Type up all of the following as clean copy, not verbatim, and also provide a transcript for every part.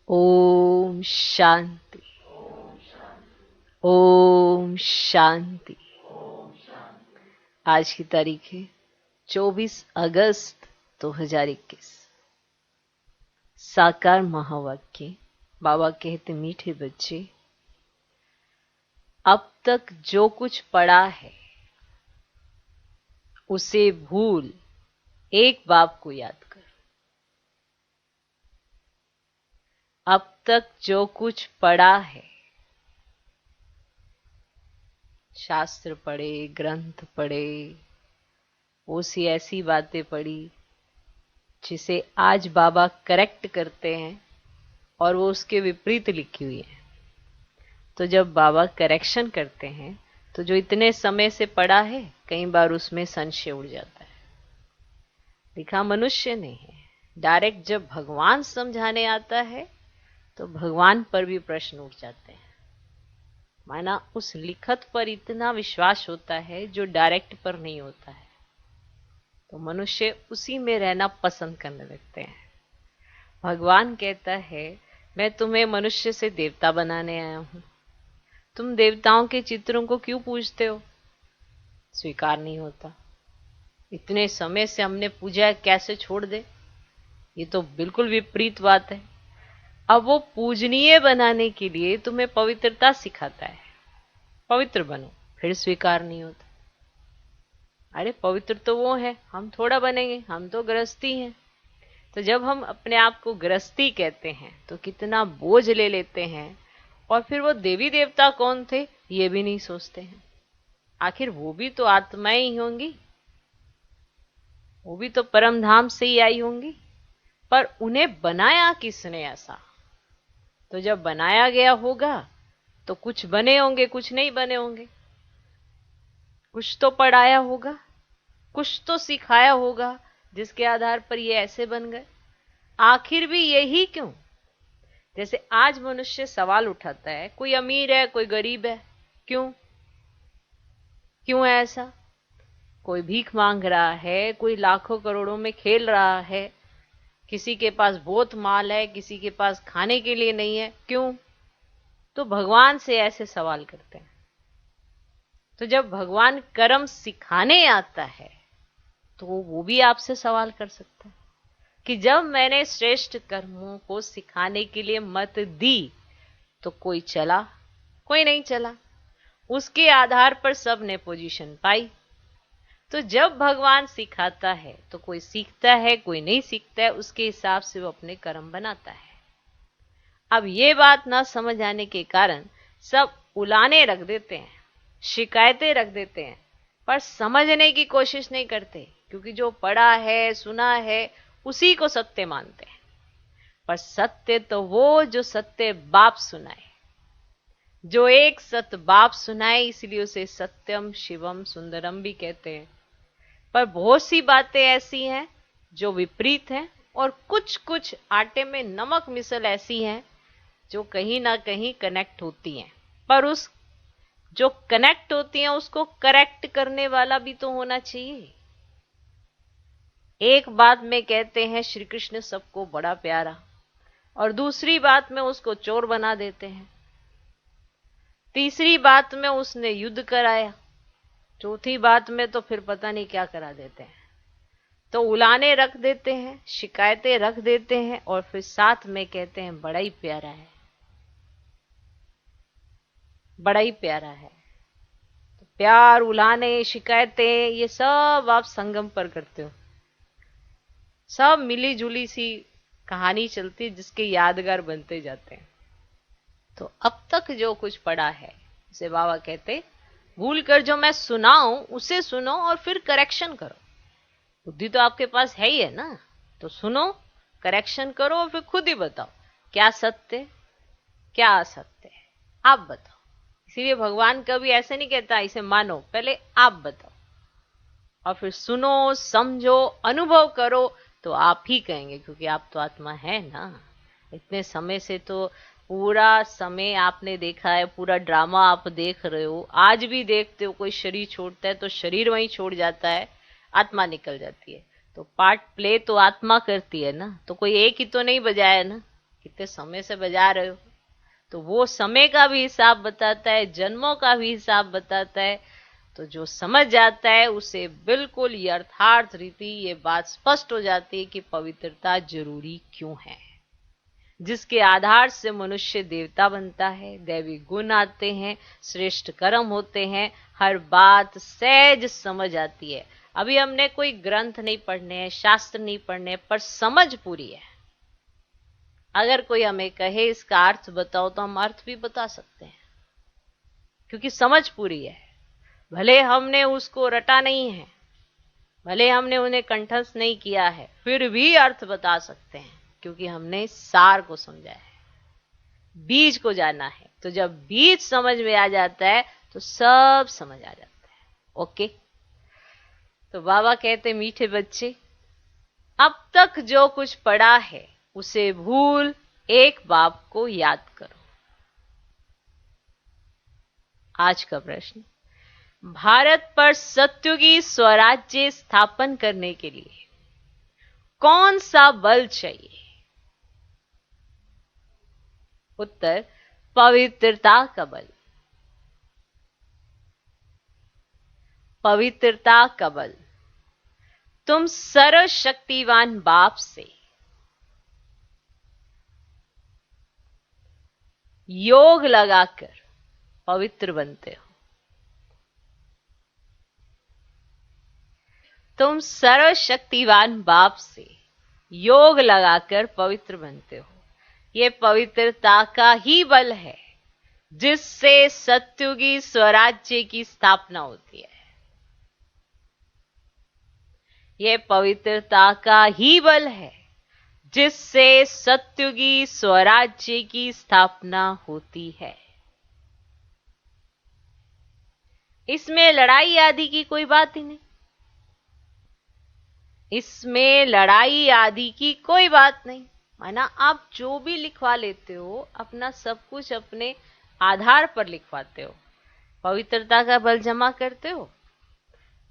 ओम शांति। ओम शांति। आज की तारीख है 24 अगस्त 2021। साकार महावाक्य। बाबा कहते, मीठे बच्चे, अब तक जो कुछ पड़ा है उसे भूल, एक बाप को याद कर। अब तक जो कुछ पढ़ा है, शास्त्र पढ़े, ग्रंथ पढ़े, वो सी ऐसी बातें पढ़ी जिसे आज बाबा करेक्ट करते हैं और वो उसके विपरीत लिखी हुई है। तो जब बाबा करेक्शन करते हैं तो जो इतने समय से पढ़ा है, कई बार उसमें संशय उड़ जाता है। लिखा मनुष्य नहीं है, डायरेक्ट जब भगवान समझाने आता है तो भगवान पर भी प्रश्न उठ जाते हैं। माना उस लिखत पर इतना विश्वास होता है जो डायरेक्ट पर नहीं होता है, तो मनुष्य उसी में रहना पसंद करने लगते हैं। भगवान कहता है, मैं तुम्हें मनुष्य से देवता बनाने आया हूं। तुम देवताओं के चित्रों को क्यों पूजते हो? स्वीकार नहीं होता। इतने समय से हमने पूजा, कैसे छोड़ दे? ये तो बिल्कुल विपरीत बात है। अब वो पूजनीय बनाने के लिए तुम्हें पवित्रता सिखाता है, पवित्र बनो, फिर स्वीकार नहीं होता। अरे पवित्र तो वो है, हम थोड़ा बनेंगे, हम तो गृहस्थी हैं। तो जब हम अपने आप को गृहस्थी कहते हैं तो कितना बोझ ले लेते हैं, और फिर वो देवी देवता कौन थे ये भी नहीं सोचते हैं। आखिर वो भी तो आत्माएं ही होंगी, वो भी तो परम धाम से ही आई होंगी, पर उन्हें बनाया किसने ऐसा? तो जब बनाया गया होगा तो कुछ बने होंगे, कुछ नहीं बने होंगे। कुछ तो पढ़ाया होगा, कुछ तो सिखाया होगा जिसके आधार पर ये ऐसे बन गए। आखिर भी यही क्यों? जैसे आज मनुष्य सवाल उठाता है, कोई अमीर है, कोई गरीब है, क्यों क्यों है ऐसा? कोई भीख मांग रहा है, कोई लाखों करोड़ों में खेल रहा है, किसी के पास बहुत माल है, किसी के पास खाने के लिए नहीं है, क्यों? तो भगवान से ऐसे सवाल करते हैं। तो जब भगवान कर्म सिखाने आता है तो वो भी आपसे सवाल कर सकता है कि जब मैंने श्रेष्ठ कर्मों को सिखाने के लिए मत दी तो कोई चला, कोई नहीं चला। उसके आधार पर सब ने पोजीशन पाई। तो जब भगवान सिखाता है तो कोई सीखता है, कोई नहीं सीखता है, उसके हिसाब से वो अपने कर्म बनाता है। अब ये बात ना समझ आने के कारण सब उलाने रख देते हैं, शिकायतें रख देते हैं, पर समझने की कोशिश नहीं करते, क्योंकि जो पढ़ा है, सुना है, उसी को सत्य मानते हैं। पर सत्य तो वो जो सत्य बाप सुनाए, जो एक सत्य बाप सुनाए, इसलिए उसे सत्यम शिवम सुंदरम भी कहते हैं। पर बहुत सी बातें ऐसी हैं जो विपरीत हैं, और कुछ कुछ आटे में नमक मिसल ऐसी हैं जो कहीं ना कहीं कनेक्ट होती हैं। पर उस जो कनेक्ट होती हैं उसको करेक्ट करने वाला भी तो होना चाहिए। एक बात में कहते हैं श्री कृष्ण सबको बड़ा प्यारा, और दूसरी बात में उसको चोर बना देते हैं। तीसरी बात में उसने युद्ध कराया, चौथी बात में तो फिर पता नहीं क्या करा देते हैं। तो उलाने रख देते हैं, शिकायतें रख देते हैं, और फिर साथ में कहते हैं बड़ा ही प्यारा है, बड़ा ही प्यारा है। तो प्यार, उलाने, शिकायतें, ये सब आप संगम पर करते हो। सब मिली जुली सी कहानी चलती जिसके यादगार बनते जाते हैं। तो अब तक जो कुछ पढ़ा है उसे बाबा कहते, भूल कर जो मैं सुनाऊं उसे सुनो और फिर करेक्शन करो। बुद्धि तो आपके पास है ही है ना, तो सुनो, करेक्शन करो, और फिर खुद ही बताओ क्या सत्य, क्या असत्य है, आप बताओ। इसीलिए भगवान कभी ऐसे नहीं कहता इसे मानो, पहले आप बताओ और फिर सुनो, समझो, अनुभव करो, तो आप ही कहेंगे, क्योंकि आप तो आत्मा है ना। इतने समय से तो पूरा समय आपने देखा है, पूरा ड्रामा आप देख रहे हो, आज भी देखते हो। कोई शरीर छोड़ता है तो शरीर वहीं छोड़ जाता है, आत्मा निकल जाती है। तो पार्ट प्ले तो आत्मा करती है ना, तो कोई एक ही तो नहीं बजाया ना कितने समय से बजा रहे हो। तो वो समय का भी हिसाब बताता है, जन्मों का भी हिसाब बताता है। तो जो समझ जाता है उसे बिल्कुल यथार्थ रीति ये बात स्पष्ट हो जाती है कि पवित्रता जरूरी क्यों है, जिसके आधार से मनुष्य देवता बनता है, दैवी गुण आते हैं, श्रेष्ठ कर्म होते हैं, हर बात सहज समझ आती है। अभी हमने कोई ग्रंथ नहीं पढ़ने हैं, शास्त्र नहीं पढ़ने, पर समझ पूरी है। अगर कोई हमें कहे इसका अर्थ बताओ तो हम अर्थ भी बता सकते हैं, क्योंकि समझ पूरी है। भले हमने उसको रटा नहीं है, भले हमने उन्हें कंठस्थ नहीं किया है, फिर भी अर्थ बता सकते हैं, क्योंकि हमने सार को समझा है, बीज को जाना है। तो जब बीज समझ में आ जाता है तो सब समझ आ जाता है। ओके, तो बाबा कहते मीठे बच्चे, अब तक जो कुछ पढ़ा है उसे भूल, एक बाप को याद करो। आज का प्रश्न, भारत पर सत्युगी स्वराज्य स्थापन करने के लिए कौन सा बल चाहिए? उत्तर, पवित्रता का बल। पवित्रता का बल। तुम सर्वशक्तिवान बाप से योग लगाकर पवित्र बनते हो। तुम सर्वशक्तिवान बाप से योग लगाकर पवित्र बनते हो। ये पवित्रता का ही बल है जिससे सत्युगी स्वराज्य की स्थापना होती है। ये पवित्रता का ही बल है जिससे सत्युगी स्वराज्य की स्थापना होती है। इसमें लड़ाई आदि की कोई बात ही नहीं। इसमें लड़ाई आदि की कोई बात नहीं। माना आप जो भी लिखवा लेते हो, अपना सब कुछ अपने आधार पर लिखवाते हो। पवित्रता का बल जमा करते हो,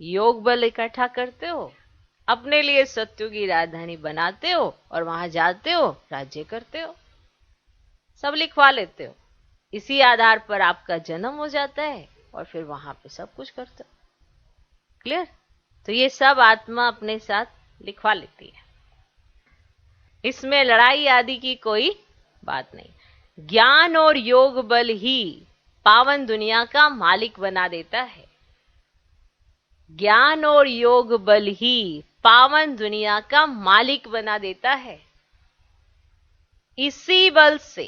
योग बल इकट्ठा करते हो, अपने लिए सत्य की राजधानी बनाते हो और वहां जाते हो, राज्य करते हो, सब लिखवा लेते हो। इसी आधार पर आपका जन्म हो जाता है और फिर वहां पे सब कुछ करते हो। क्लियर? तो ये सब आत्मा अपने साथ लिखवा लेती है। इसमें लड़ाई आदि की कोई बात नहीं। ज्ञान और योग बल ही पावन दुनिया का मालिक बना देता है। ज्ञान और योग बल ही पावन दुनिया का मालिक बना देता है। इसी बल से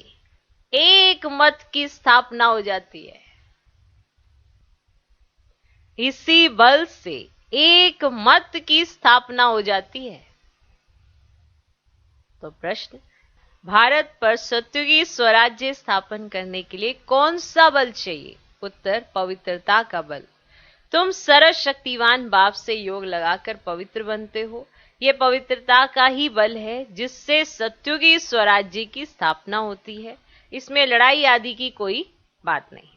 एक मत की स्थापना हो जाती है। इसी बल से एक मत की स्थापना हो जाती है। तो प्रश्न, भारत पर सत्युगी स्वराज्य स्थापन करने के लिए कौन सा बल चाहिए? उत्तर, पवित्रता का बल। तुम सर्वशक्तिवान बाप से योग लगाकर पवित्र बनते हो। यह पवित्रता का ही बल है जिससे सत्युगी स्वराज्य की स्थापना होती है। इसमें लड़ाई आदि की कोई बात नहीं।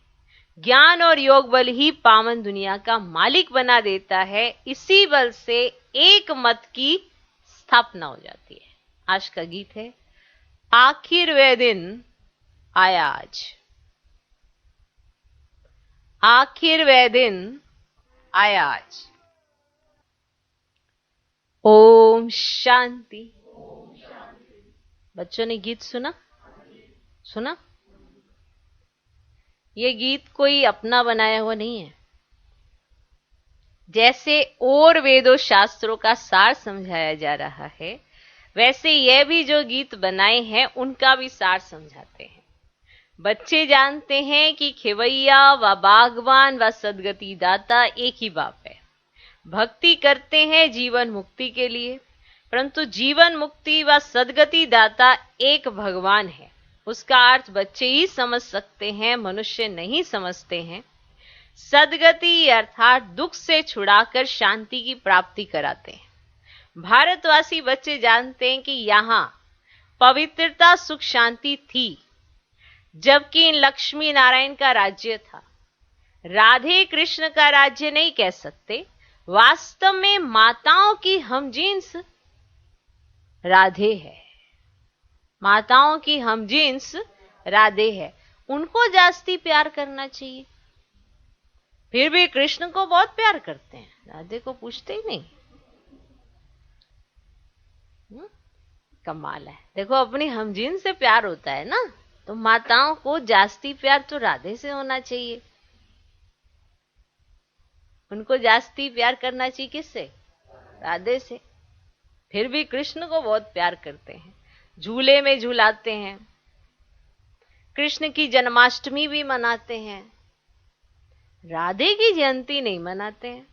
ज्ञान और योग बल ही पावन दुनिया का मालिक बना देता है। इसी बल से एक मत की स्थापना हो जाती है। आज का गीत है, आखिर वह दिन आया आज। आखिर वह दिन आया आज। ओम शांति। बच्चों ने गीत सुना? सुना? ये गीत कोई अपना बनाया हुआ नहीं है। जैसे और वेदों शास्त्रों का सार समझाया जा रहा है, वैसे यह भी जो गीत बनाए हैं उनका भी सार समझाते हैं। बच्चे जानते हैं कि खेवैया व बागवान व सदगति दाता एक ही बाप है। भक्ति करते हैं जीवन मुक्ति के लिए, परंतु जीवन मुक्ति व सदगति दाता एक भगवान है। उसका अर्थ बच्चे ही समझ सकते हैं, मनुष्य नहीं समझते हैं। सदगति अर्थात दुख से छुड़ाकर शांति की प्राप्ति कराते हैं। भारतवासी बच्चे जानते हैं कि यहां पवित्रता सुख शांति थी, जबकि लक्ष्मी नारायण का राज्य था। राधे कृष्ण का राज्य नहीं कह सकते। वास्तव में माताओं की हमजींस राधे है। माताओं की हम जींस राधे है, उनको जास्ती प्यार करना चाहिए। फिर भी कृष्ण को बहुत प्यार करते हैं, राधे को पूछते ही नहीं। कमाल है। देखो अपनी हमजीन से प्यार होता है ना, तो माताओं को जास्ती प्यार तो राधे से होना चाहिए। उनको जास्ती प्यार करना चाहिए किससे? राधे से। फिर भी कृष्ण को बहुत प्यार करते हैं, झूले में झूलाते हैं, कृष्ण की जन्माष्टमी भी मनाते हैं, राधे की जयंती नहीं मनाते हैं।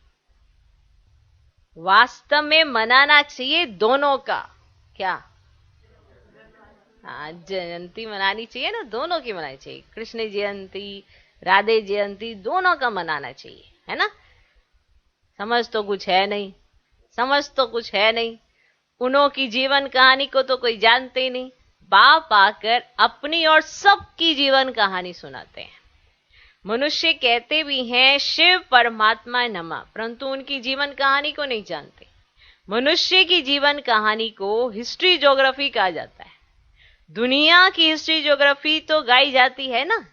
वास्तव में मनाना चाहिए दोनों का। क्या? हाँ, जयंती मनानी चाहिए ना, दोनों की मनानी चाहिए। कृष्ण जयंती, राधे जयंती, दोनों का मनाना चाहिए, है ना। समझ तो कुछ है नहीं, समझ तो कुछ है नहीं। उन्हों की जीवन कहानी को तो कोई जानते ही नहीं। बाप आकर अपनी और सबकी जीवन कहानी सुनाते हैं। मनुष्य कहते भी हैं शिव परमात्मा नमः, परंतु उनकी जीवन कहानी को नहीं जानते। मनुष्य की जीवन कहानी को हिस्ट्री ज्योग्राफी कहा जाता है। दुनिया की हिस्ट्री ज्योग्राफी तो गाई जाती है ना,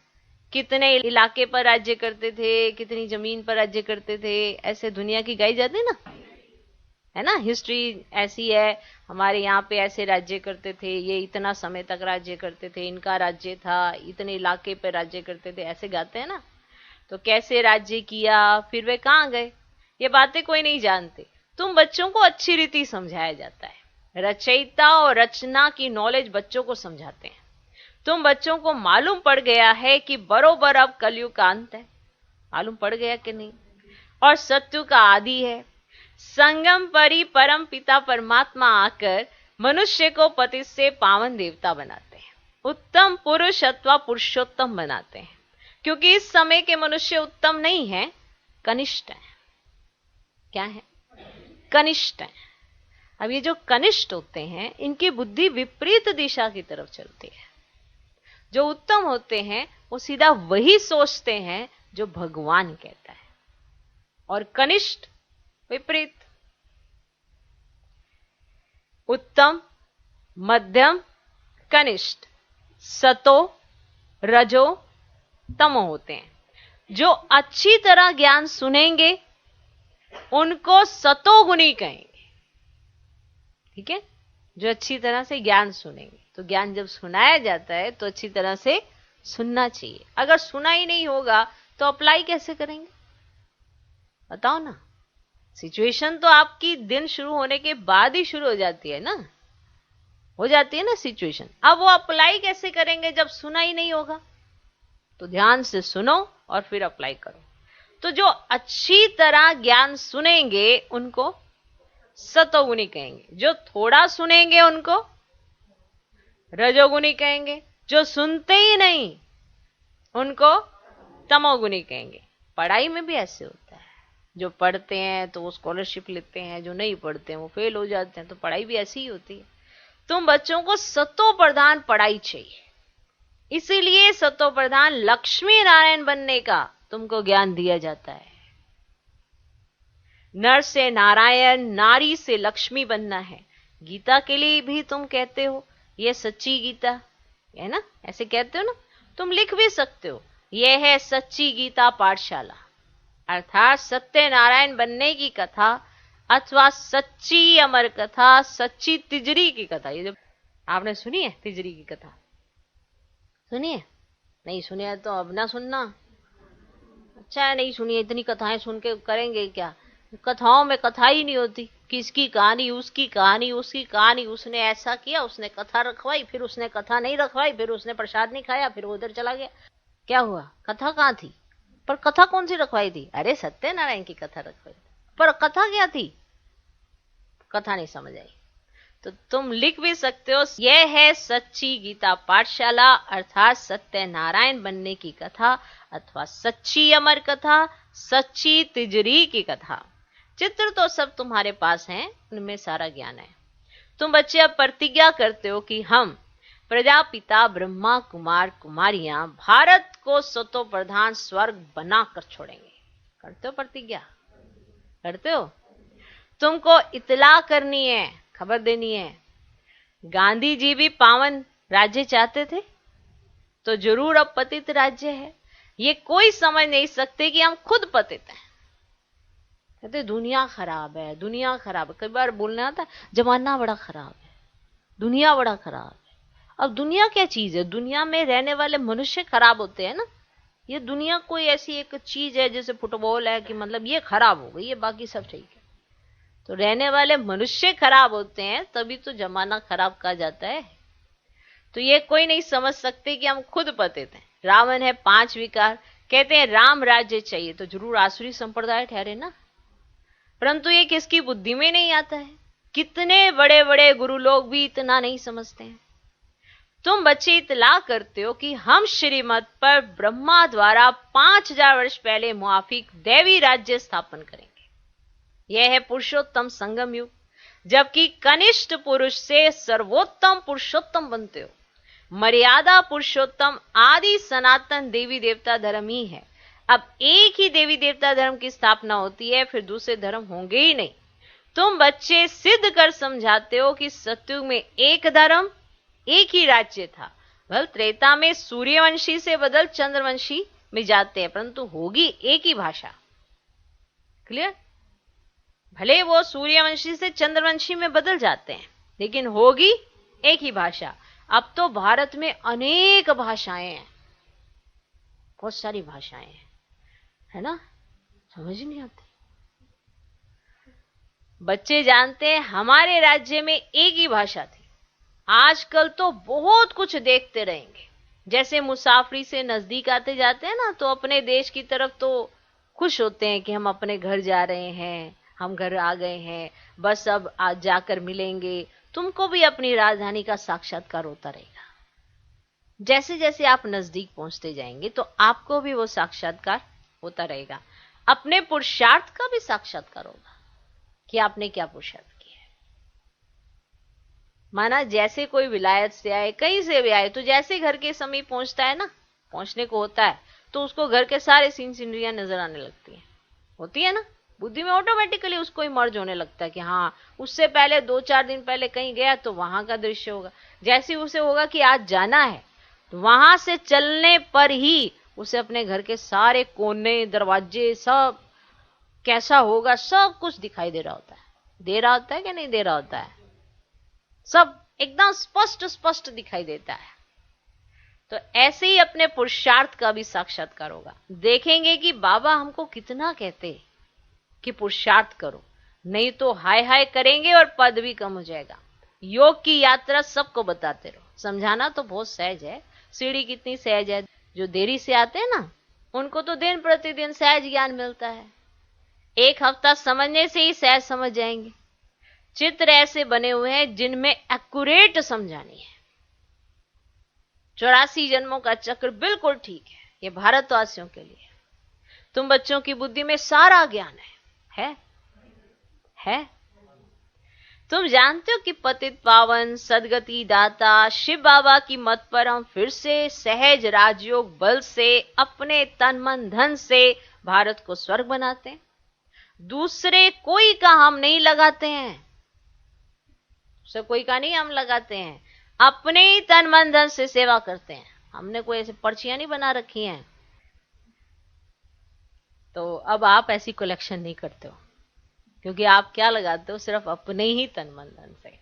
कितने इलाके पर राज्य करते थे, कितनी जमीन पर राज्य करते थे, ऐसे दुनिया की गाई जाती है ना, है ना। हिस्ट्री ऐसी है, हमारे यहाँ पे ऐसे राज्य करते थे, ये इतना समय तक राज्य करते थे, इनका राज्य था, इतने इलाके पे राज्य करते थे, ऐसे गाते हैं ना। तो कैसे राज्य किया, फिर वे कहाँ गए, ये बातें कोई नहीं जानते। तुम बच्चों को अच्छी रीति समझाया जाता है, रचयिता और रचना की नॉलेज बच्चों को समझाते हैं। तुम बच्चों को मालूम पड़ गया है कि बरोबर अब कलयुग का अंत है, मालूम पड़ गया कि नहीं, और सत्य का आदि है। संगम परी परम पिता परमात्मा आकर मनुष्य को पति से पावन देवता बनाते हैं, उत्तम पुरुष अथवा पुरुषोत्तम बनाते हैं, क्योंकि इस समय के मनुष्य उत्तम नहीं है, कनिष्ठ है। क्या है? कनिष्ठ है। अब ये जो कनिष्ठ होते हैं, इनकी बुद्धि विपरीत दिशा की तरफ चलती है। जो उत्तम होते हैं वो सीधा वही सोचते हैं जो भगवान कहता है, और कनिष्ठ विपरीत। उत्तम, मध्यम, कनिष्ठ, सतो, रजो, तमो होते हैं। जो अच्छी तरह ज्ञान सुनेंगे उनको सतोगुणी कहेंगे, ठीक है। जो अच्छी तरह से ज्ञान सुनेंगे, तो ज्ञान जब सुनाया जाता है तो अच्छी तरह से सुनना चाहिए। अगर सुना ही नहीं होगा तो अप्लाई कैसे करेंगे, बताओ ना। सिचुएशन तो आपकी दिन शुरू होने के बाद ही शुरू हो जाती है ना, हो जाती है ना सिचुएशन। अब वो अप्लाई कैसे करेंगे जब सुना ही नहीं होगा। तो ध्यान से सुनो और फिर अप्लाई करो। तो जो अच्छी तरह ज्ञान सुनेंगे उनको सतोगुणी कहेंगे, जो थोड़ा सुनेंगे उनको रजोगुणी कहेंगे, जो सुनते ही नहीं उनको तमोगुणी कहेंगे। पढ़ाई में भी ऐसे होता है, जो पढ़ते हैं तो वो स्कॉलरशिप लेते हैं, जो नहीं पढ़ते हैं वो फेल हो जाते हैं। तो पढ़ाई भी ऐसी ही होती है। तुम बच्चों को सतो प्रधान पढ़ाई चाहिए, इसीलिए सतो प्रधान लक्ष्मी नारायण बनने का तुमको ज्ञान दिया जाता है। नर से नारायण, नारी से लक्ष्मी बनना है। गीता के लिए भी तुम कहते हो ये सच्ची गीता है ना, ऐसे कहते हो ना। तुम लिख भी सकते हो यह है सच्ची गीता पाठशाला, अर्थात सत्य नारायण बनने की कथा, अथवा सच्ची अमर कथा, सच्ची तिजरी की कथा। ये जो आपने सुनी है तिजरी की कथा, सुनी है? नहीं सुनी है तो अब ना सुनना। अच्छा है, नहीं सुनी है। इतनी कथाएं सुन के करेंगे क्या? कथाओं में कथा ही नहीं होती, किसकी कहानी उसकी कहानी, उसकी कहानी, उसने ऐसा किया, उसने कथा रखवाई, फिर उसने कथा नहीं रखवाई, फिर उसने प्रसाद नहीं खाया, फिर वो उधर चला गया। क्या हुआ? कथा कहाँ थी? पर कथा कौन सी रखवाई थी? अरे सत्यनारायण की कथा रखवाई, पर कथा क्या थी? कथा नहीं समझ आई। तो तुम लिख भी सकते हो यह है सच्ची गीता पाठशाला, अर्थात सत्य नारायण बनने की कथा, अथवा सच्ची अमर कथा, सच्ची तिजरी की कथा। चित्र तो सब तुम्हारे पास हैं, उनमें सारा ज्ञान है। तुम बच्चे अब प्रतिज्ञा करते हो कि हम प्रजापिता ब्रह्मा कुमार कुमारियां भारत को सतो प्रधान स्वर्ग बनाकर छोड़ेंगे। करते हो प्रतिज्ञा? करते हो? तुमको इतला करनी है, खबर देनी है। गांधी जी भी पावन राज्य चाहते थे तो जरूर अब पतित राज्य है। ये कोई समझ नहीं सकते कि हम खुद पतित हैं। कहते दुनिया खराब है, दुनिया खराब है। कई बार बोलने आता जमाना बड़ा खराब है, दुनिया बड़ा खराब है। अब दुनिया क्या चीज है? दुनिया में रहने वाले मनुष्य खराब होते हैं ना। ये दुनिया कोई ऐसी एक चीज है जैसे फुटबॉल है कि मतलब ये खराब हो गई है, बाकी सब ठीक है। तो रहने वाले मनुष्य खराब होते हैं, तभी तो जमाना खराब कहा जाता है। तो ये कोई नहीं समझ सकते कि हम खुद पतित हैं। रावण है 5 विकार, कहते हैं राम राज्य चाहिए, तो जरूर आसुरी संप्रदाय ठहरे ना। परंतु ये किसकी बुद्धि में नहीं आता है। कितने बड़े बड़े गुरु लोग भी इतना नहीं समझते हैं। तुम बच्चे इतला करते हो कि हम श्रीमत पर ब्रह्मा द्वारा 5000 वर्ष पहले मुआफिक दैवी राज्य स्थापन करेंगे। यह है पुरुषोत्तम संगम युग, जबकि कनिष्ठ पुरुष से सर्वोत्तम पुरुषोत्तम बनते हो। मर्यादा पुरुषोत्तम आदि सनातन देवी देवता धर्म ही है। अब एक ही देवी देवता धर्म की स्थापना होती है, फिर दूसरे धर्म होंगे ही नहीं। तुम बच्चे सिद्ध कर समझाते हो कि सतयुग में एक धर्म एक ही राज्य था। भल त्रेता में सूर्यवंशी से बदल चंद्रवंशी में जाते हैं, परंतु होगी एक ही भाषा। क्लियर? भले वो सूर्यवंशी से चंद्रवंशी में बदल जाते हैं, लेकिन होगी एक ही भाषा। अब तो भारत में अनेक भाषाएं हैं, बहुत सारी भाषाएं हैं, है ना? समझ नहीं आती। बच्चे जानते हैं हमारे राज्य में एक ही भाषा थी। आजकल तो बहुत कुछ देखते रहेंगे। जैसे मुसाफरी से नजदीक आते जाते हैं ना, तो अपने देश की तरफ तो खुश होते हैं कि हम अपने घर जा रहे हैं, हम घर आ गए हैं, बस अब आज जाकर मिलेंगे। तुमको भी अपनी राजधानी का साक्षात्कार होता रहेगा। जैसे जैसे आप नजदीक पहुंचते जाएंगे तो आपको भी वो साक्षात्कार होता रहेगा। अपने पुरुषार्थ का भी साक्षात्कार होगा कि आपने क्या पुरुषार्थ किया है। माना जैसे कोई विलायत से आए, कहीं से भी आए, तो जैसे घर के समीप पहुंचता है ना, पहुंचने को होता है, तो उसको घर के सारे सीन सीनरियां नजर आने लगती हैं। होती है ना, बुद्धि में ऑटोमेटिकली उसको ही मर्ज होने लगता है कि हाँ, उससे पहले 2-4 दिन पहले कहीं गया तो वहां का दृश्य होगा। जैसे उसे होगा कि आज जाना है, तो वहां से चलने पर ही उसे अपने घर के सारे कोने, दरवाजे, सब कैसा होगा सब कुछ दिखाई दे रहा होता है। दे रहा होता है कि नहीं दे रहा होता है? सब एकदम स्पष्ट स्पष्ट दिखाई देता है। तो ऐसे ही अपने पुरुषार्थ का भी साक्षात्कार होगा। देखेंगे कि बाबा हमको कितना कहते कि पुरुषार्थ करो, नहीं तो हाय हाय करेंगे और पद भी कम हो जाएगा। योग की यात्रा सबको बताते रहो। समझाना तो बहुत सहज है, सीढ़ी कितनी सहज है। जो देरी से आते हैं ना, उनको तो दिन प्रतिदिन सहज ज्ञान मिलता है। 1 हफ्ता समझने से ही सहज समझ जाएंगे। चित्र ऐसे बने हुए हैं जिनमें एक्यूरेट समझानी है। 84 जन्मों का चक्र बिल्कुल ठीक है, ये भारतवासियों के लिए। तुम बच्चों की बुद्धि में सारा ज्ञान है। तुम जानते हो कि पतित पावन सदगति दाता शिव बाबा की मत पर हम फिर से सहज राजयोग बल से अपने तन मन धन से भारत को स्वर्ग बनाते हैं। दूसरे कोई का हम नहीं लगाते हैं, दूसरे कोई का नहीं हम लगाते हैं, अपने ही तन मन धन से सेवा करते हैं। हमने कोई ऐसे पर्चियां नहीं बना रखी हैं। तो अब आप ऐसी कलेक्शन नहीं करते हो, क्योंकि आप क्या लगाते हो? सिर्फ अपने ही तन मन धन से।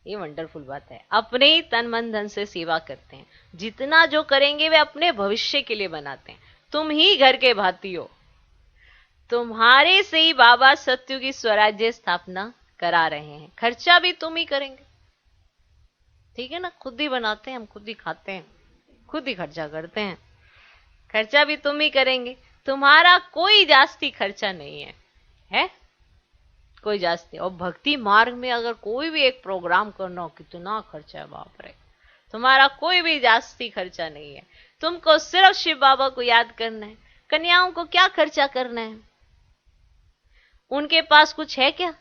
ये वंडरफुल बात है, अपने ही तन मन धन से सेवा करते हैं। जितना जो करेंगे वे अपने भविष्य के लिए बनाते हैं। तुम ही घर के भाती हो, तुम्हारे से ही बाबा सत्युग की स्वराज्य स्थापना करा रहे हैं। खर्चा भी तुम ही करेंगे, ठीक है ना? खुद ही बनाते हैं हम, खुद ही खाते हैं, खुद ही खर्चा करते हैं। खर्चा भी तुम ही करेंगे। तुम्हारा कोई जास्ती खर्चा नहीं है कोई जास्ती। और भक्ति मार्ग में अगर कोई भी एक प्रोग्राम करना हो, कितना खर्चा है, बाप रे। तुम्हारा कोई भी जास्ती खर्चा नहीं है। तुमको सिर्फ शिव बाबा को याद करना है। कन्याओं को क्या खर्चा करना है? उनके पास कुछ है क्या?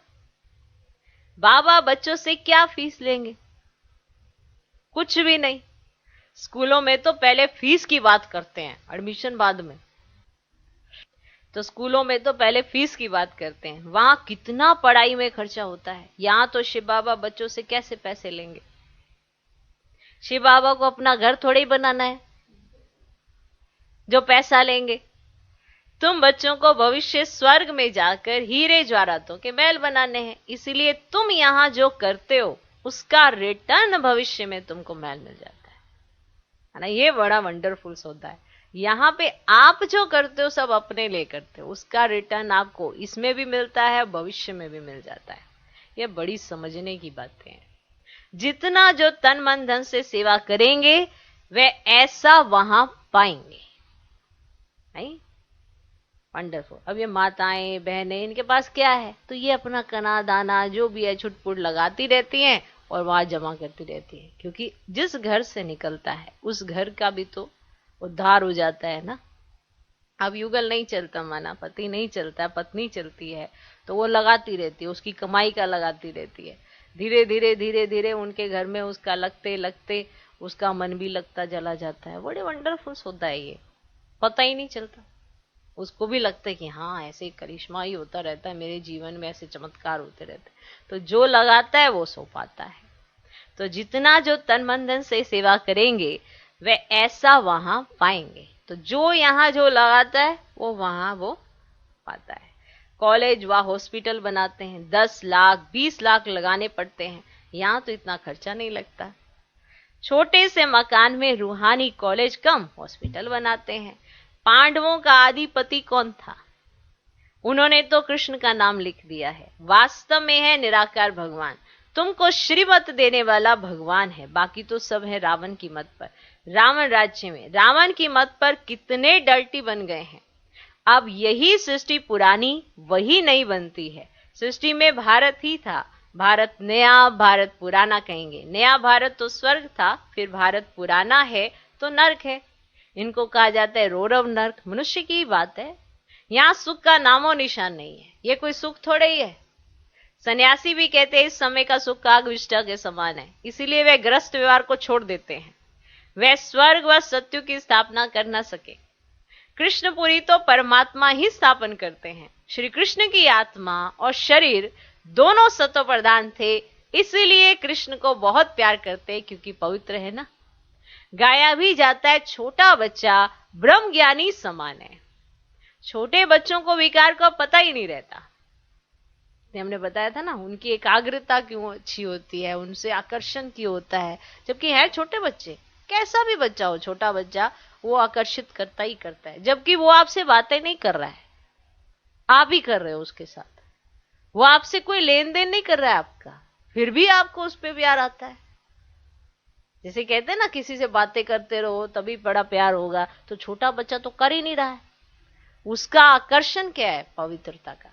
बाबा बच्चों से क्या फीस लेंगे? कुछ भी नहीं। स्कूलों में तो पहले फीस की बात करते हैं, एडमिशन बाद में। तो स्कूलों में तो पहले फीस की बात करते हैं। वहां कितना पढ़ाई में खर्चा होता है। यहां तो शिव बाबा बच्चों से कैसे पैसे लेंगे? शिव बाबा को अपना घर थोड़ी बनाना है जो पैसा लेंगे। तुम बच्चों को भविष्य स्वर्ग में जाकर हीरे जवाहरातों के महल बनाने हैं, इसीलिए तुम यहां जो करते हो उसका रिटर्न भविष्य में तुमको महल मिल जाता है ना। ये बड़ा वंडरफुल सौदा है। यहाँ पे आप जो करते हो सब अपने लिए करते हो, उसका रिटर्न आपको इसमें भी मिलता है, भविष्य में भी मिल जाता है। ये बड़ी समझने की बातें हैं। जितना जो तन मन धन से सेवा करेंगे वे ऐसा वहां पाएंगे। नहीं, वंडरफुल। अब ये माताएं बहनें इनके पास क्या है, तो ये अपना कना दाना जो भी है छुटपुट लगाती रहती हैं और वहां जमा करती रहती है, क्योंकि जिस घर से निकलता है उस घर का भी तो उद्धार हो जाता है ना। अब युगल नहीं चलता, माना पति नहीं चलता, पत्नी चलती है, तो वो लगाती रहती है, उसकी कमाई का लगाती रहती है। धीरे धीरे धीरे धीरे उनके घर में उसका लगते लगते उसका मन भी लगता चला जाता है। बड़े वंडरफुल होता है ये, पता ही नहीं चलता। उसको भी लगता है कि हाँ ऐसे करिश्मा ही होता रहता है मेरे जीवन में, ऐसे चमत्कार होते रहते हैं। तो जो लगाता है वो सो पाता है। तो जितना जो तन मन धन से सेवा करेंगे वे ऐसा वहां पाएंगे। तो जो यहाँ जो लगाता है वो वहां वो पाता है। कॉलेज व हॉस्पिटल बनाते हैं, 10 लाख 20 लाख लगाने पड़ते हैं, यहाँ तो इतना खर्चा नहीं लगता। छोटे से मकान में रूहानी कॉलेज कम हॉस्पिटल बनाते हैं। पांडवों का आदिपति कौन था? उन्होंने तो कृष्ण का नाम लिख दिया है। वास्तव में है निराकार भगवान, तुमको श्रीमत देने वाला भगवान है, बाकी तो सब है रावण की मत पर। रावण राज्य में रावण की मत पर कितने डर्टी बन गए हैं। अब यही सृष्टि पुरानी वही नई बनती है। सृष्टि में भारत ही था, भारत नया भारत पुराना कहेंगे। नया भारत तो स्वर्ग था, फिर भारत पुराना है तो नर्क है। इनको कहा जाता है रौरव नर्क। मनुष्य की बात है, यहाँ सुख का नामो निशान नहीं है। ये कोई सुख थोड़े ही है। सन्यासी भी कहते हैं इस समय का सुख काग विष्ठा के समान है, इसीलिए वे ग्रस्त व्यवहार को छोड़ देते हैं। वे स्वर्ग व सत्य की स्थापना कर न सके। कृष्णपुरी तो परमात्मा ही स्थापन करते हैं। श्री कृष्ण की आत्मा और शरीर दोनों सत्व प्रधान थे, इसलिए कृष्ण को बहुत प्यार करते हैं, क्योंकि पवित्र है ना। गाया भी जाता है छोटा बच्चा ब्रह्म ज्ञानी समान है। छोटे बच्चों को विकार का पता ही नहीं रहता। हमने बताया था ना, उनकी एकाग्रता क्यों अच्छी होती है, उनसे आकर्षण क्यों होता है, जबकि है छोटे बच्चे। कैसा भी बच्चा हो, छोटा बच्चा, वो आकर्षित करता ही करता है। जबकि वो आपसे बातें नहीं कर रहा है, आप ही कर रहे हो उसके साथ। वो आपसे कोई लेन देन नहीं कर रहा है आपका, फिर भी आपको उस पर प्यार आता है। जैसे कहते हैं ना, किसी से बातें करते रहो तभी बड़ा प्यार होगा, तो छोटा बच्चा तो कर ही नहीं रहा है। उसका आकर्षण क्या है? पवित्रता का।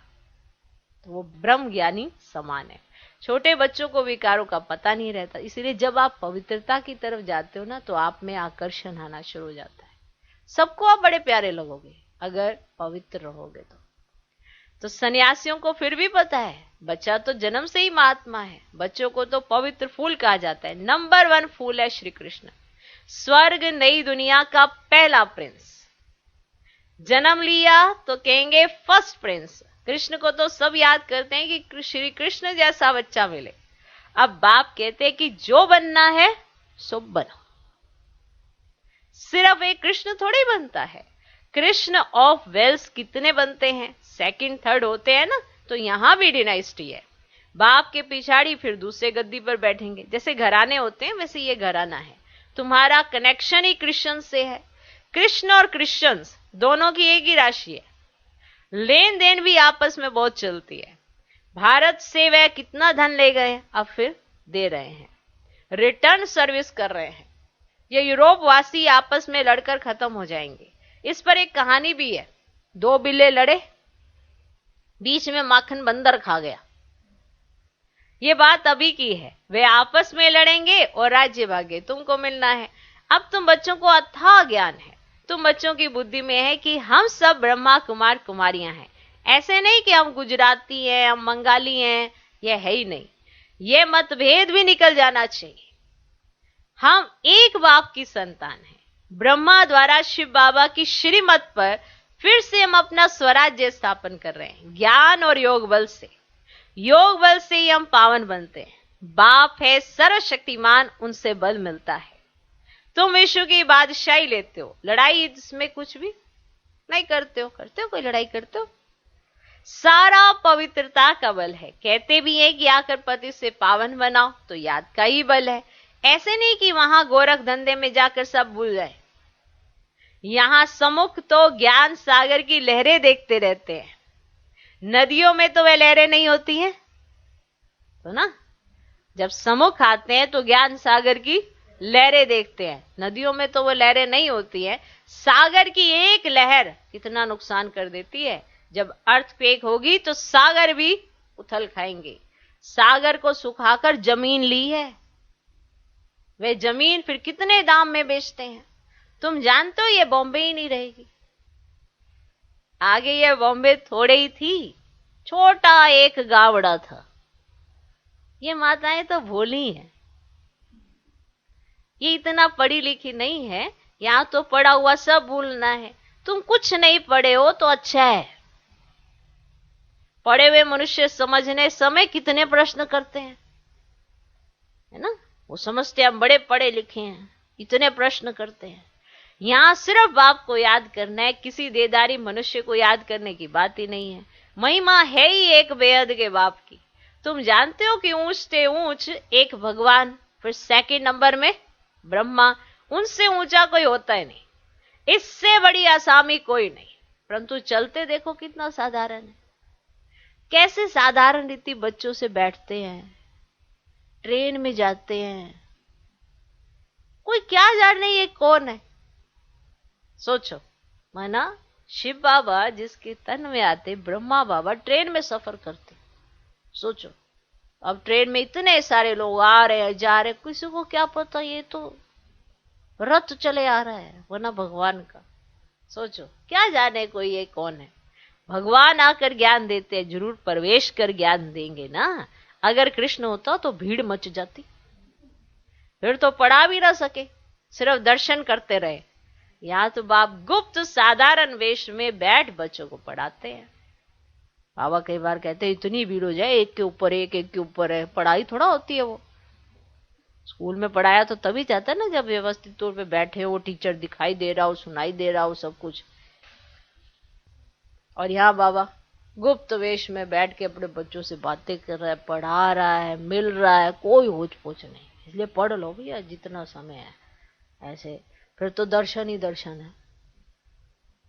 तो वो ब्रह्म ज्ञानी समान है। छोटे बच्चों को विकारों का पता नहीं रहता, इसलिए जब आप पवित्रता की तरफ जाते हो ना, तो आप में आकर्षण आना शुरू हो जाता है। सबको आप बड़े प्यारे लगोगे अगर पवित्र रहोगे तो सन्यासियों को फिर भी पता है, बच्चा तो जन्म से ही महात्मा है। बच्चों को तो पवित्र फूल कहा जाता है। नंबर 1 फूल है श्री कृष्ण। स्वर्ग नई दुनिया का पहला प्रिंस। जन्म लिया तो कहेंगे फर्स्ट प्रिंस। कृष्ण को तो सब याद करते हैं कि श्री कृष्ण जैसा बच्चा मिले। अब बाप कहते हैं कि जो बनना है सो बनो। सिर्फ एक कृष्ण थोड़ी बनता है। कृष्ण ऑफ वेल्स कितने बनते हैं? सेकंड थर्ड होते हैं ना, तो यहां भी डिनाइस्टी है। बाप के पिछाड़ी फिर दूसरे गद्दी पर बैठेंगे। जैसे घराने होते हैं वैसे ये घराना है। तुम्हारा कनेक्शन ही कृष्ण से है। कृष्ण और क्रिश्चियंस दोनों की एक ही राशि है। लेन देन भी आपस में बहुत चलती है। भारत से वह कितना धन ले गए, अब फिर दे रहे हैं, रिटर्न सर्विस कर रहे हैं। ये यूरोप वासी आपस में लड़कर खत्म हो जाएंगे। इस पर एक कहानी भी है। 2 बिल्ले लड़े, बीच में माखन बंदर खा गया। ये बात अभी की है। वे आपस में लड़ेंगे और राज्य भाग्य तुमको मिलना है। अब तुम बच्चों को अथाह ज्ञान है, तुम बच्चों की बुद्धि में है कि हम सब ब्रह्मा कुमार कुमारियां हैं। ऐसे नहीं कि हम गुजराती हैं, हम बंगाली हैं, यह है ही नहीं। ये मतभेद भी निकल जाना चाहिए। हम एक बाप की संतान हैं। ब्रह्मा द्वारा शिव बाबा की श्रीमत पर फिर से हम अपना स्वराज्य स्थापन कर रहे हैं, ज्ञान और योग बल से। योग बल से ही हम पावन बनते हैं। बाप है सर्वशक्तिमान, उनसे बल मिलता है। तुम विश्व की बादशाही लेते हो, लड़ाई इसमें कुछ भी नहीं करते हो। करते हो कोई लड़ाई? करते हो? सारा पवित्रता का बल है। कहते भी हैं कि आकर पति से पावन बनाओ, तो याद का ही बल है। ऐसे नहीं कि वहां गोरख धंधे में जाकर सब भूल जाए। यहां सम्मुख तो ज्ञान सागर की लहरें देखते रहते हैं। नदियों में तो वे लहरें नहीं होती हैं, तो ना जब सम्मुख आते हैं तो ज्ञान सागर की लहरें देखते हैं। नदियों में तो वो लहरें नहीं होती हैं। सागर की एक लहर कितना नुकसान कर देती है। जब अर्थक्वेक होगी तो सागर भी उथल खाएंगे। सागर को सुखाकर जमीन ली है, वे जमीन फिर कितने दाम में बेचते हैं। तुम जानते हो ये बॉम्बे ही नहीं रहेगी। आगे ये बॉम्बे थोड़े ही थी, छोटा एक गावड़ा था। ये माताएं तो भोली हैं, ये इतना पढ़ी लिखी नहीं है। यहां तो पढ़ा हुआ सब भूलना है। तुम कुछ नहीं पढ़े हो तो अच्छा है। पढ़े हुए मनुष्य समझने समय कितने प्रश्न करते हैं, है ना। वो समझते हम बड़े पढ़े लिखे हैं, इतने प्रश्न करते हैं। यहां सिर्फ बाप को याद करना है, किसी देदारी मनुष्य को याद करने की बात ही नहीं है। महिमा है ही एक बेहद के बाप की। तुम जानते हो कि ऊंच से ऊंच एक भगवान, फिर सेकंड नंबर में ब्रह्मा, उनसे ऊंचा कोई होता ही नहीं। इससे बड़ी आसामी कोई नहीं। परंतु चलते देखो कितना साधारण है। कैसे साधारण रीति बच्चों से बैठते हैं, ट्रेन में जाते हैं। कोई क्या जाने ये कौन है। सोचो, माना शिव बाबा जिसके तन में आते, ब्रह्मा बाबा ट्रेन में सफर करते। सोचो, अब ट्रेन में इतने सारे लोग आ रहे हैं, जा रहे हैं, किसी को क्या पता ये तो रथ चले आ रहा है, वरना भगवान का। सोचो, क्या जाने कोई ये कौन है। भगवान आकर ज्ञान देते हैं, जरूर प्रवेश कर ज्ञान देंगे ना। अगर कृष्ण होता तो भीड़ मच जाती, फिर तो पढ़ा भी ना सके, सिर्फ दर्शन करते रहे। यहां तो बाप गुप्त साधारण वेश में बैठ बच्चों को पढ़ाते हैं। बाबा कई बार कहते हैं इतनी भीड़ हो जाए, एक के ऊपर एक, एक के ऊपर है, पढ़ाई थोड़ा होती है वो। स्कूल में पढ़ाया तो तभी जाता है ना जब व्यवस्थित तौर पे बैठे हो, टीचर दिखाई दे रहा हो, सुनाई दे रहा हो सब कुछ। और यहाँ बाबा गुप्त वेश में बैठ के अपने बच्चों से बातें कर रहा है, पढ़ा रहा है, मिल रहा है, कोई होच पोच नहीं। इसलिए पढ़ लो भैया जितना समय है। ऐसे फिर तो दर्शन ही दर्शन है,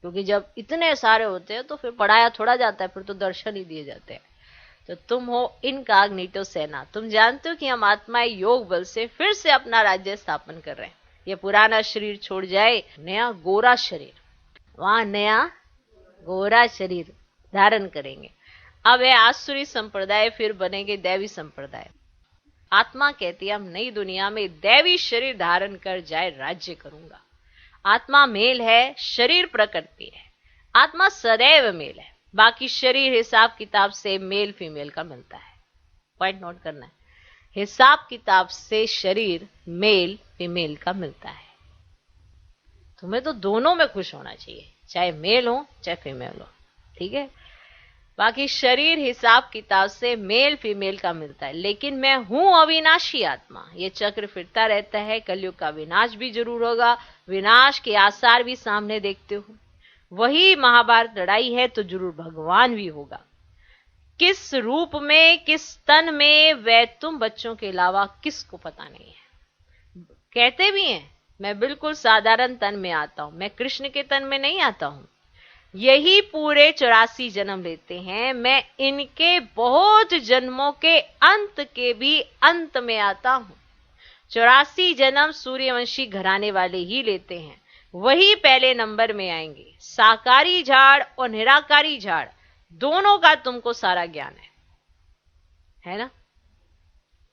क्योंकि जब इतने सारे होते हैं तो फिर पढ़ाया थोड़ा जाता है, फिर तो दर्शन ही दिए जाते हैं। तो तुम हो इनकॉग्निटो सेना। तुम जानते हो कि हम आत्माएं योग बल से फिर से अपना राज्य स्थापन कर रहे हैं। ये पुराना शरीर छोड़ जाए, नया गोरा शरीर, वहां नया गोरा शरीर धारण करेंगे। अब है आसुरी संप्रदाय, फिर बनेंगे दैवी संप्रदाय। आत्मा कहती है हम नई दुनिया में दैवी शरीर धारण कर जाए राज्य करूंगा। आत्मा मेल है, शरीर प्रकृति है। आत्मा सदैव मेल है, बाकी शरीर हिसाब किताब से मेल फीमेल का मिलता है। पॉइंट नोट करना है, हिसाब किताब से शरीर मेल फीमेल का मिलता है। तुम्हें तो दोनों में खुश होना चाहिए, चाहे मेल हो चाहे फीमेल हो, ठीक है। बाकी शरीर हिसाब किताब से मेल फीमेल का मिलता है। लेकिन मैं हूं अविनाशी आत्मा, ये चक्र फिरता रहता है। कलयुग का विनाश भी जरूर होगा, विनाश के आसार भी सामने देखते हो। वही महाभारत लड़ाई है तो जरूर भगवान भी होगा। किस रूप में, किस तन में, वह तुम बच्चों के अलावा किसको पता नहीं है। कहते भी हैं मैं बिल्कुल साधारण तन में आता हूं, मैं कृष्ण के तन में नहीं आता हूं। यही पूरे 84 जन्म लेते हैं। मैं इनके बहुत जन्मों के अंत के भी अंत में आता हूं। 84 जन्म सूर्यवंशी घराने वाले ही लेते हैं, वही पहले नंबर में आएंगे। साकारी झाड़ और निराकारी झाड़ दोनों का तुमको सारा ज्ञान है ना।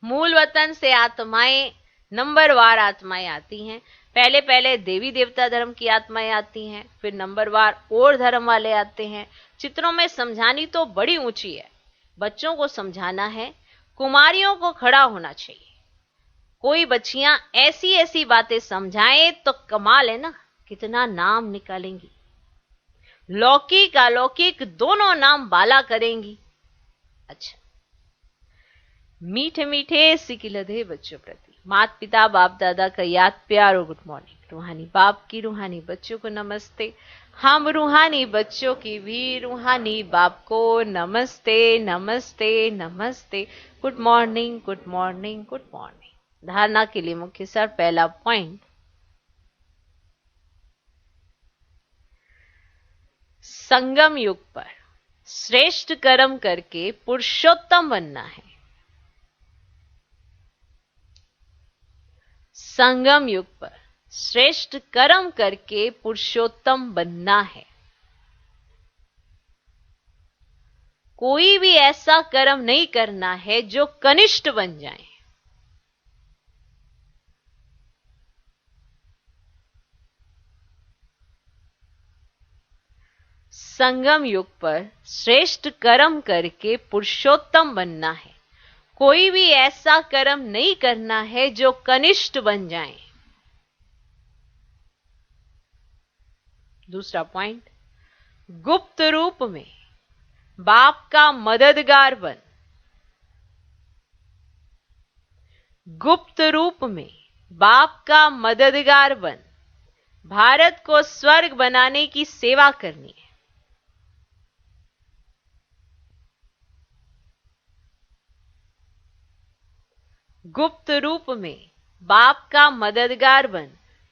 मूल वतन से आत्माएं नंबरवार आत्माएं आती हैं। पहले पहले देवी देवता धर्म की आत्माएं आती हैं, फिर नंबरवार और धर्म वाले आते हैं। चित्रों में समझानी तो बड़ी ऊंची है, बच्चों को समझाना है। कुमारियों को खड़ा होना चाहिए। कोई बच्चियां ऐसी ऐसी बातें समझाएं तो कमाल है ना, कितना नाम निकालेंगी। लौकिक अलौकिक दोनों नाम बाला करेंगी। अच्छा, मीठे मीठे सिकिलधे बच्चों प्रति माता पिता बाप दादा का याद प्यार और गुड मॉर्निंग। रूहानी बाप की रूहानी बच्चों को नमस्ते। हम रूहानी बच्चों की भी रूहानी बाप को नमस्ते नमस्ते नमस्ते। Good morning good morning good morning. धारणा के लिए मुख्य सर पहला पॉइंट, संगम युग पर श्रेष्ठ कर्म करके पुरुषोत्तम बनना है। संगम युग पर श्रेष्ठ कर्म करके पुरुषोत्तम बनना है। कोई भी ऐसा कर्म नहीं करना है जो कनिष्ठ बन जाए। संगम युग पर श्रेष्ठ कर्म करके पुरुषोत्तम बनना है। कोई भी ऐसा कर्म नहीं करना है जो कनिष्ठ बन जाए। दूसरा पॉइंट, गुप्त रूप में बाप का मददगार बन। गुप्त रूप में बाप का मददगार बन भारत को स्वर्ग बनाने की सेवा करनी है। गुप्त रूप में बाप का मददगार बन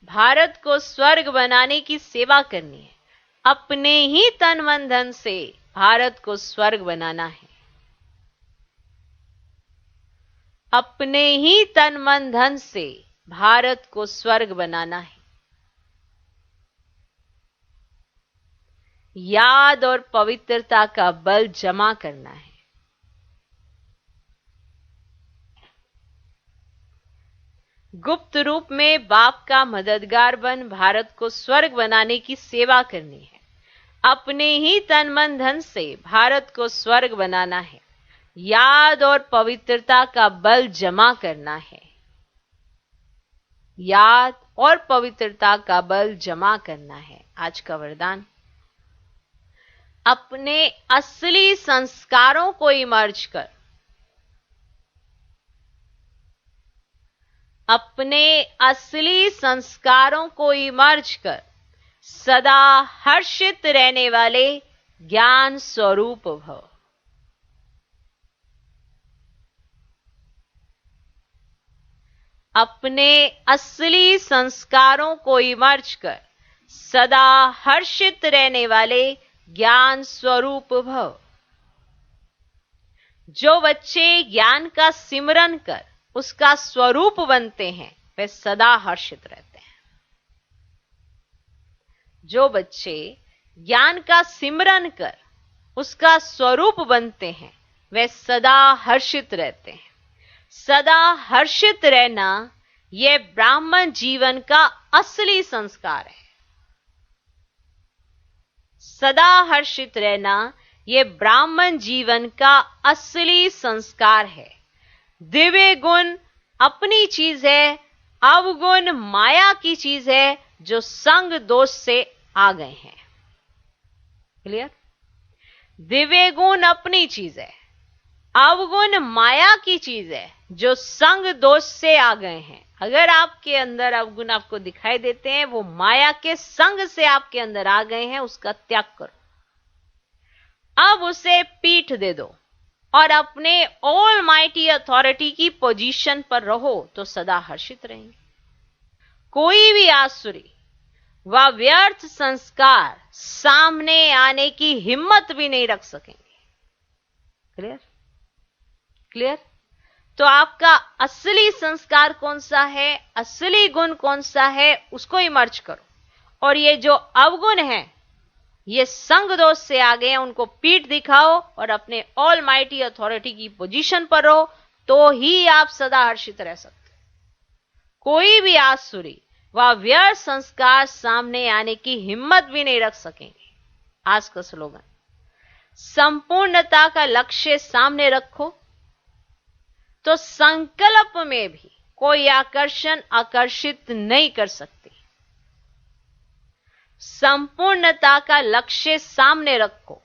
भारत को स्वर्ग बनाने की सेवा करनी है। अपने ही तन मन धन से भारत को स्वर्ग बनाना है। अपने ही तन मन धन से भारत को स्वर्ग बनाना है। याद और पवित्रता का बल जमा करना है। गुप्त रूप में बाप का मददगार बन भारत को स्वर्ग बनाने की सेवा करनी है। अपने ही तन मन धन से भारत को स्वर्ग बनाना है। याद और पवित्रता का बल जमा करना है। याद और पवित्रता का बल जमा करना है। आज का वरदान, अपने असली संस्कारों को इमर्ज कर। अपने असली संस्कारों को इमर्ज कर सदा हर्षित रहने वाले ज्ञान स्वरूप भव। अपने असली संस्कारों को इमर्ज कर सदा हर्षित रहने वाले ज्ञान स्वरूप भव। जो बच्चे ज्ञान का सिमरन कर उसका स्वरूप बनते हैं वे सदा हर्षित रहते हैं। जो बच्चे ज्ञान का सिमरन कर उसका स्वरूप बनते हैं वे सदा हर्षित रहते हैं। सदा हर्षित रहना यह ब्राह्मण जीवन का असली संस्कार है। सदा हर्षित रहना यह ब्राह्मण जीवन का असली संस्कार है। दिव्य गुण अपनी चीज है, अवगुण माया की चीज है जो संग दोष से आ गए हैं। क्लियर? दिव्य गुण अपनी चीज है, अवगुण माया की चीज है जो संग दोष से आ गए हैं। अगर आपके अंदर अवगुण आपको दिखाई देते हैं, वो माया के संग से आपके अंदर आ गए हैं, उसका त्याग करो। अब उसे पीठ दे दो और अपने ऑल माइटी अथॉरिटी की पोजीशन पर रहो तो सदा हर्षित रहेंगे। कोई भी आसुरी व व्यर्थ संस्कार सामने आने की हिम्मत भी नहीं रख सकेंगे। क्लियर? क्लियर? तो आपका असली संस्कार कौन सा है, असली गुण कौन सा है, उसको इमर्ज करो। और ये जो अवगुण है, ये संग दोष से आ गए हैं, उनको पीठ दिखाओ और अपने ऑल माइटी अथॉरिटी की पोजीशन पर रहो तो ही आप सदा हर्षित रह सकते। कोई भी आसुरी व व्यर्थ संस्कार सामने आने की हिम्मत भी नहीं रख सकेंगे। आज का स्लोगन, संपूर्णता का लक्ष्य सामने रखो तो संकल्प में भी कोई आकर्षण आकर्षित नहीं कर सकती। संपूर्णता का लक्ष्य सामने रखो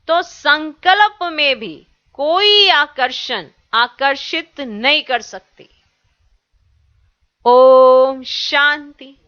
तो संकल्प में भी कोई आकर्षण आकर्षित नहीं कर सकती। ओम शांति।